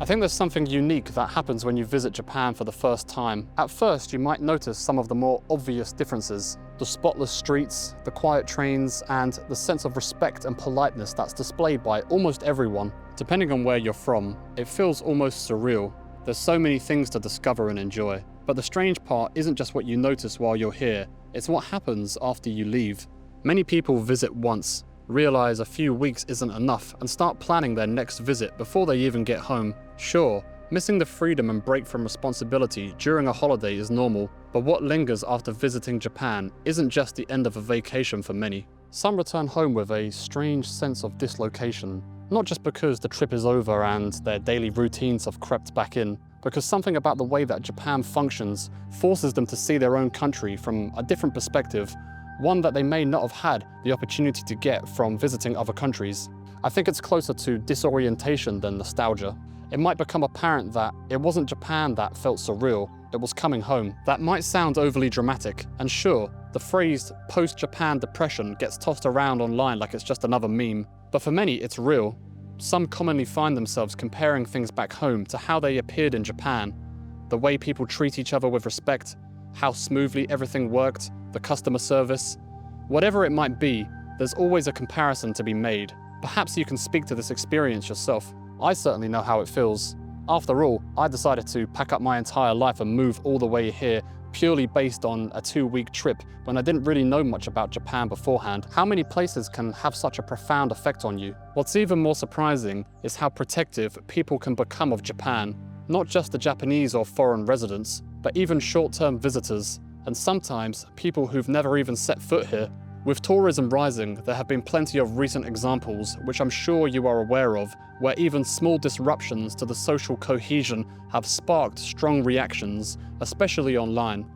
think there's something unique that happens when you visit Japan for the first time. At first, you might notice some of the more obvious differences. The spotless streets, the quiet trains, and the sense of respect and politeness that's displayed by almost everyone. Depending on where you're from, it feels almost surreal. There's so many things to discover and enjoy. But the strange part isn't just what you notice while you're here, it's what happens after you leave. Many people visit once, realize a few weeks isn't enough, and start planning their next visit before they even get home. Sure, missing the freedom and break from responsibility during a holiday is normal, but what lingers after visiting Japan isn't just the end of a vacation for many. Some return home with a strange sense of dislocation, not just because the trip is over and their daily routines have crept back in, because something about the way that Japan functions forces them to see their own country from a different perspective, one that they may not have had the opportunity to get from visiting other countries. I think it's closer to disorientation than nostalgia. It might become apparent that it wasn't Japan that felt surreal, it was coming home. That might sound overly dramatic, and sure, the phrase post-Japan depression gets tossed around online like it's just another meme. But for many, it's real. Some commonly find themselves comparing things back home to how they appeared in Japan. The way people treat each other with respect, how smoothly everything worked, the customer service. Whatever it might be, there's always a comparison to be made. Perhaps you can speak to this experience yourself. I certainly know how it feels. After all, I decided to pack up my entire life and move all the way here purely based on a 2-week trip when I didn't really know much about Japan beforehand. How many places can have such a profound effect on you? What's even more surprising is how protective people can become of Japan. Not just the Japanese or foreign residents, but even short-term visitors, and sometimes people who've never even set foot here. With tourism rising, there have been plenty of recent examples, which I'm sure you are aware of, where even small disruptions to the social cohesion have sparked strong reactions, especially online.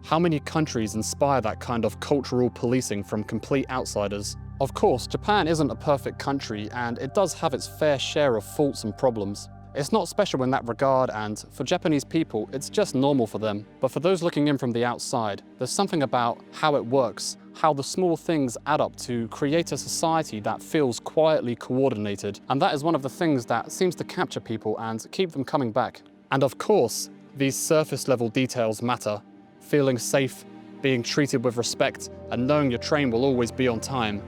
How many countries inspire that kind of cultural policing from complete outsiders? Of course, Japan isn't a perfect country, and it does have its fair share of faults and problems. It's not special in that regard, and for Japanese people, it's just normal for them. But for those looking in from the outside, there's something about how it works, how the small things add up to create a society that feels quietly coordinated. And that is one of the things that seems to capture people and keep them coming back. And of course, these surface level details matter. Feeling safe, being treated with respect, and knowing your train will always be on time.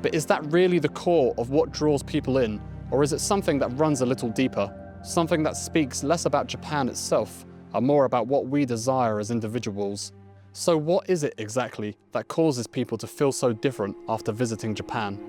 But is that really the core of what draws people in? Or is it something that runs a little deeper? Something that speaks less about Japan itself and more about what we desire as individuals? So what is it exactly that causes people to feel so different after visiting Japan?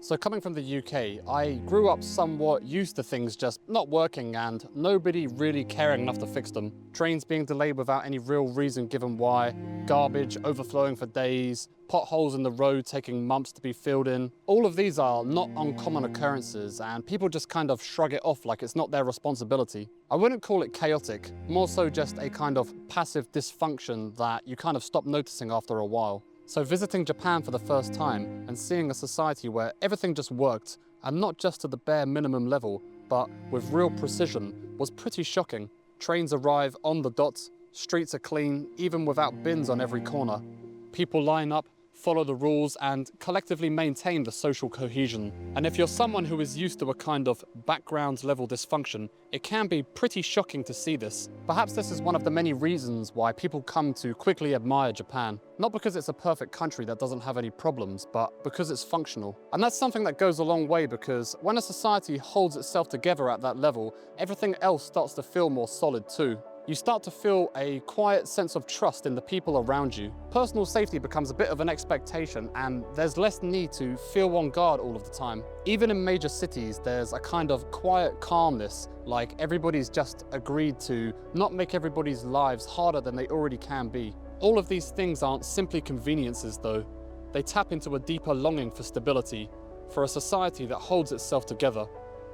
So coming from the UK, I grew up somewhat used to things just not working and nobody really caring enough to fix them. Trains being delayed without any real reason given why, garbage overflowing for days, potholes in the road taking months to be filled in. All of these are not uncommon occurrences and people just kind of shrug it off like it's not their responsibility. I wouldn't call it chaotic, more so just a kind of passive dysfunction that you kind of stop noticing after a while. So visiting Japan for the first time and seeing a society where everything just worked, and not just to the bare minimum level, but with real precision, was pretty shocking. Trains arrive on the dot, streets are clean, even without bins on every corner. People line up, follow the rules, and collectively maintain the social cohesion. And if you're someone who is used to a kind of background level dysfunction, it can be pretty shocking to see this. Perhaps this is one of the many reasons why people come to quickly admire Japan. Not because it's a perfect country that doesn't have any problems, but because it's functional. And that's something that goes a long way, because when a society holds itself together at that level, everything else starts to feel more solid too. You start to feel a quiet sense of trust in the people around you. Personal safety becomes a bit of an expectation, and there's less need to feel on guard all of the time. Even in major cities, there's a kind of quiet calmness, like everybody's just agreed to not make everybody's lives harder than they already can be. All of these things aren't simply conveniences though. They tap into a deeper longing for stability, for a society that holds itself together.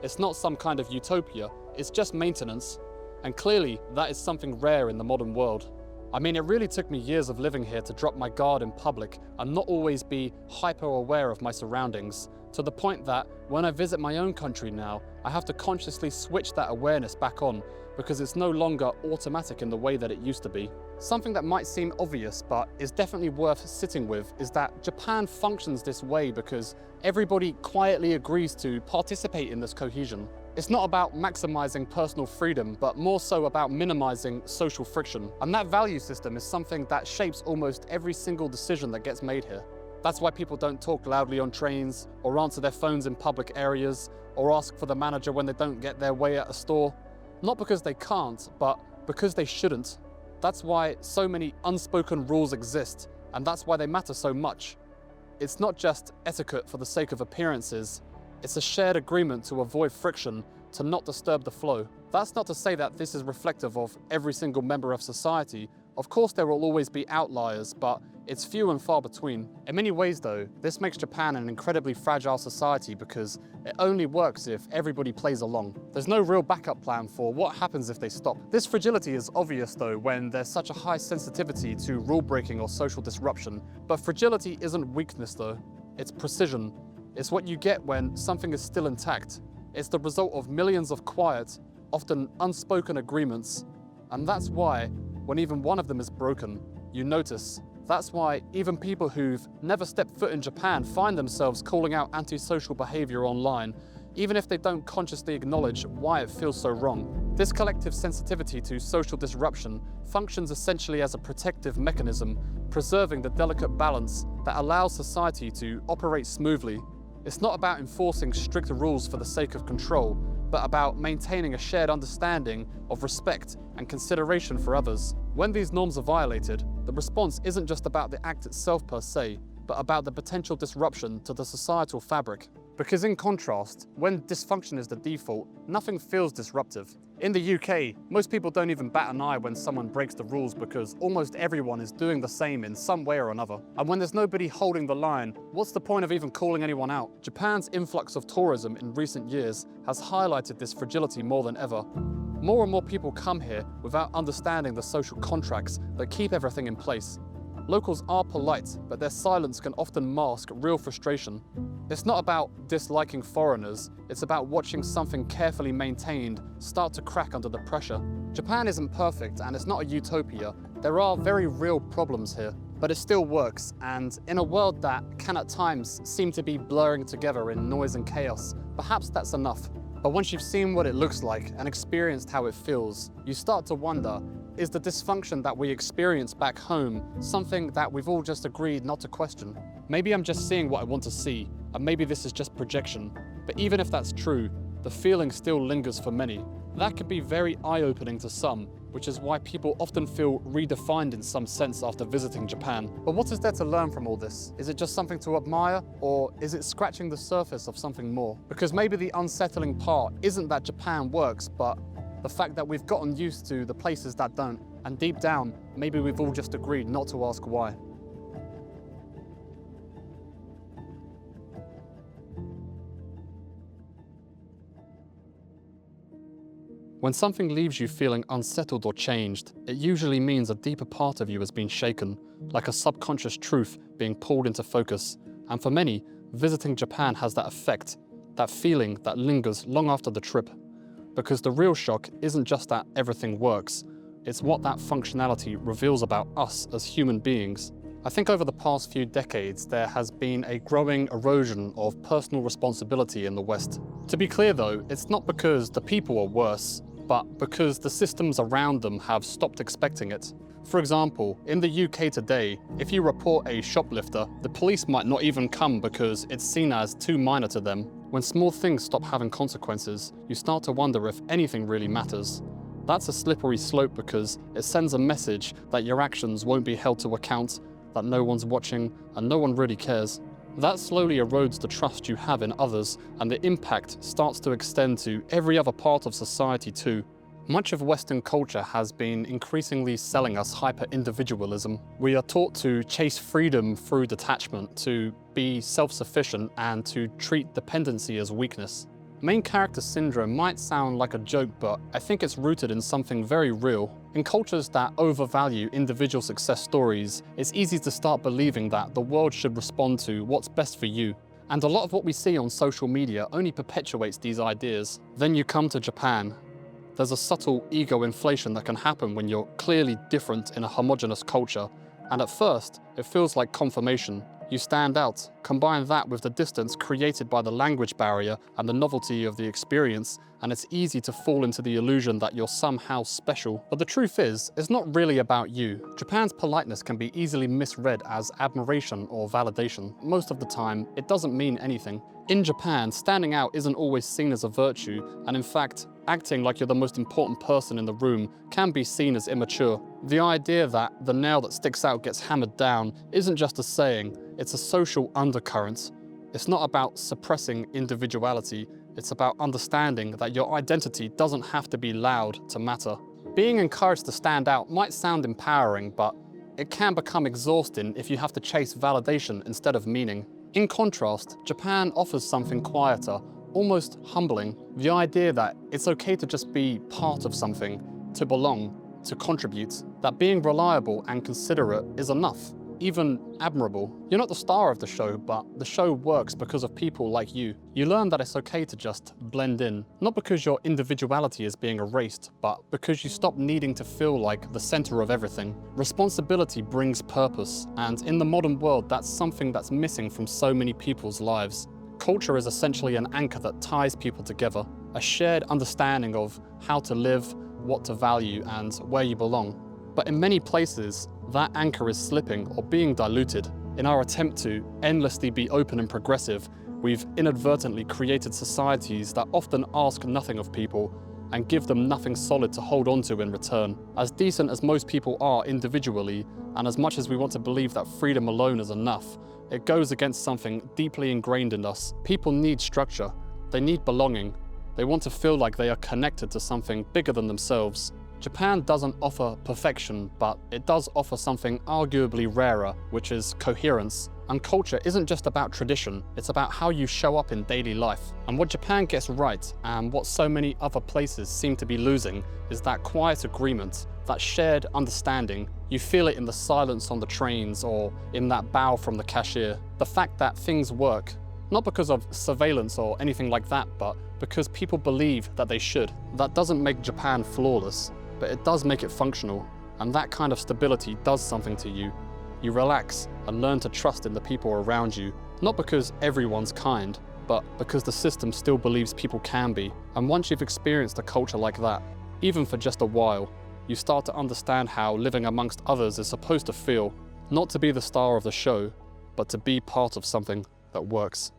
It's not some kind of utopia, it's just maintenance. And clearly, that is something rare in the modern world. I mean, it really took me years of living here to drop my guard in public and not always be hyper-aware of my surroundings, to the point that when I visit my own country now, I have to consciously switch that awareness back on, because it's no longer automatic in the way that it used to be. Something that might seem obvious but is definitely worth sitting with is that Japan functions this way because everybody quietly agrees to participate in this cohesion. It's not about maximizing personal freedom, but more so about minimizing social friction. And that value system is something that shapes almost every single decision that gets made here. That's why people don't talk loudly on trains, or answer their phones in public areas, or ask for the manager when they don't get their way at a store. Not because they can't, but because they shouldn't. That's why so many unspoken rules exist, and that's why they matter so much. It's not just etiquette for the sake of appearances. It's a shared agreement to avoid friction, to not disturb the flow. That's not to say that this is reflective of every single member of society. Of course, there will always be outliers, but it's few and far between. In many ways, though, this makes Japan an incredibly fragile society because it only works if everybody plays along. There's no real backup plan for what happens if they stop. This fragility is obvious, though, when there's such a high sensitivity to rule breaking or social disruption. But fragility isn't weakness, though. It's precision. It's what you get when something is still intact. It's the result of millions of quiet, often unspoken agreements. And that's why, when even one of them is broken, you notice. That's why even people who've never stepped foot in Japan find themselves calling out antisocial behavior online, even if they don't consciously acknowledge why it feels so wrong. This collective sensitivity to social disruption functions essentially as a protective mechanism, preserving the delicate balance that allows society to operate smoothly. It's not about enforcing stricter rules for the sake of control, but about maintaining a shared understanding of respect and consideration for others. When these norms are violated, the response isn't just about the act itself per se, but about the potential disruption to the societal fabric. Because in contrast, when dysfunction is the default, nothing feels disruptive. In the UK, most people don't even bat an eye when someone breaks the rules because almost everyone is doing the same in some way or another. And when there's nobody holding the line, what's the point of even calling anyone out? Japan's influx of tourism in recent years has highlighted this fragility more than ever. More and more people come here without understanding the social contracts that keep everything in place. Locals are polite, but their silence can often mask real frustration. It's not about disliking foreigners, it's about watching something carefully maintained start to crack under the pressure. Japan isn't perfect and it's not a utopia. There are very real problems here, but it still works, and in a world that can at times seem to be blurring together in noise and chaos, perhaps that's enough. But once you've seen what it looks like and experienced how it feels, you start to wonder, is the dysfunction that we experience back home something that we've all just agreed not to question? Maybe I'm just seeing what I want to see, and maybe this is just projection. But even if that's true, the feeling still lingers for many. That can be very eye-opening to some, which is why people often feel redefined in some sense after visiting Japan. But what is there to learn from all this? Is it just something to admire, or is it scratching the surface of something more? Because maybe the unsettling part isn't that Japan works, but the fact that we've gotten used to the places that don't. And deep down, maybe we've all just agreed not to ask why. When something leaves you feeling unsettled or changed, it usually means a deeper part of you has been shaken, like a subconscious truth being pulled into focus. And for many, visiting Japan has that effect, that feeling that lingers long after the trip. Because the real shock isn't just that everything works, it's what that functionality reveals about us as human beings. I think over the past few decades, there has been a growing erosion of personal responsibility in the West. To be clear though, it's not because the people are worse, but because the systems around them have stopped expecting it. For example, in the UK today, if you report a shoplifter, the police might not even come because it's seen as too minor to them. When small things stop having consequences, you start to wonder if anything really matters. That's a slippery slope because it sends a message that your actions won't be held to account, that no one's watching, and no one really cares. That slowly erodes the trust you have in others, and the impact starts to extend to every other part of society too. Much of Western culture has been increasingly selling us hyper-individualism. We are taught to chase freedom through detachment, to be self-sufficient, and to treat dependency as weakness. Main character syndrome might sound like a joke, but I think it's rooted in something very real. In cultures that overvalue individual success stories, it's easy to start believing that the world should respond to what's best for you. And a lot of what we see on social media only perpetuates these ideas. Then you come to Japan, There's a subtle ego inflation that can happen when you're clearly different in a homogeneous culture, and at first, it feels like confirmation. You stand out. Combine that with the distance created by the language barrier and the novelty of the experience, and it's easy to fall into the illusion that you're somehow special. But the truth is, it's not really about you. Japan's politeness can be easily misread as admiration or validation. Most of the time, it doesn't mean anything. In Japan, standing out isn't always seen as a virtue, and in fact, acting like you're the most important person in the room can be seen as immature. The idea that the nail that sticks out gets hammered down isn't just a saying, it's a social undercurrent. It's not about suppressing individuality, it's about understanding that your identity doesn't have to be loud to matter. Being encouraged to stand out might sound empowering, but it can become exhausting if you have to chase validation instead of meaning. In contrast, Japan offers something quieter, almost humbling. The idea that it's okay to just be part of something, to belong, to contribute, that being reliable and considerate is enough, even admirable. You're not the star of the show, but the show works because of people like you. You learn that it's okay to just blend in, not because your individuality is being erased, but because you stop needing to feel like the center of everything. Responsibility brings purpose, and in the modern world, that's something that's missing from so many people's lives. Culture is essentially an anchor that ties people together, a shared understanding of how to live, what to value, and where you belong. But in many places, that anchor is slipping or being diluted. In our attempt to endlessly be open and progressive, we've inadvertently created societies that often ask nothing of people and give them nothing solid to hold on to in return. As decent as most people are individually, and as much as we want to believe that freedom alone is enough, it goes against something deeply ingrained in us. People need structure. They need belonging. They want to feel like they are connected to something bigger than themselves. Japan doesn't offer perfection, but it does offer something arguably rarer, which is coherence. And culture isn't just about tradition, it's about how you show up in daily life. And what Japan gets right, and what so many other places seem to be losing, is that quiet agreement, that shared understanding. You feel it in the silence on the trains or in that bow from the cashier. The fact that things work, not because of surveillance or anything like that, but because people believe that they should. That doesn't make Japan flawless, but it does make it functional. And that kind of stability does something to you. You relax and learn to trust in the people around you, not because everyone's kind, but because the system still believes people can be. And once you've experienced a culture like that, even for just a while, you start to understand how living amongst others is supposed to feel, not to be the star of the show, but to be part of something that works.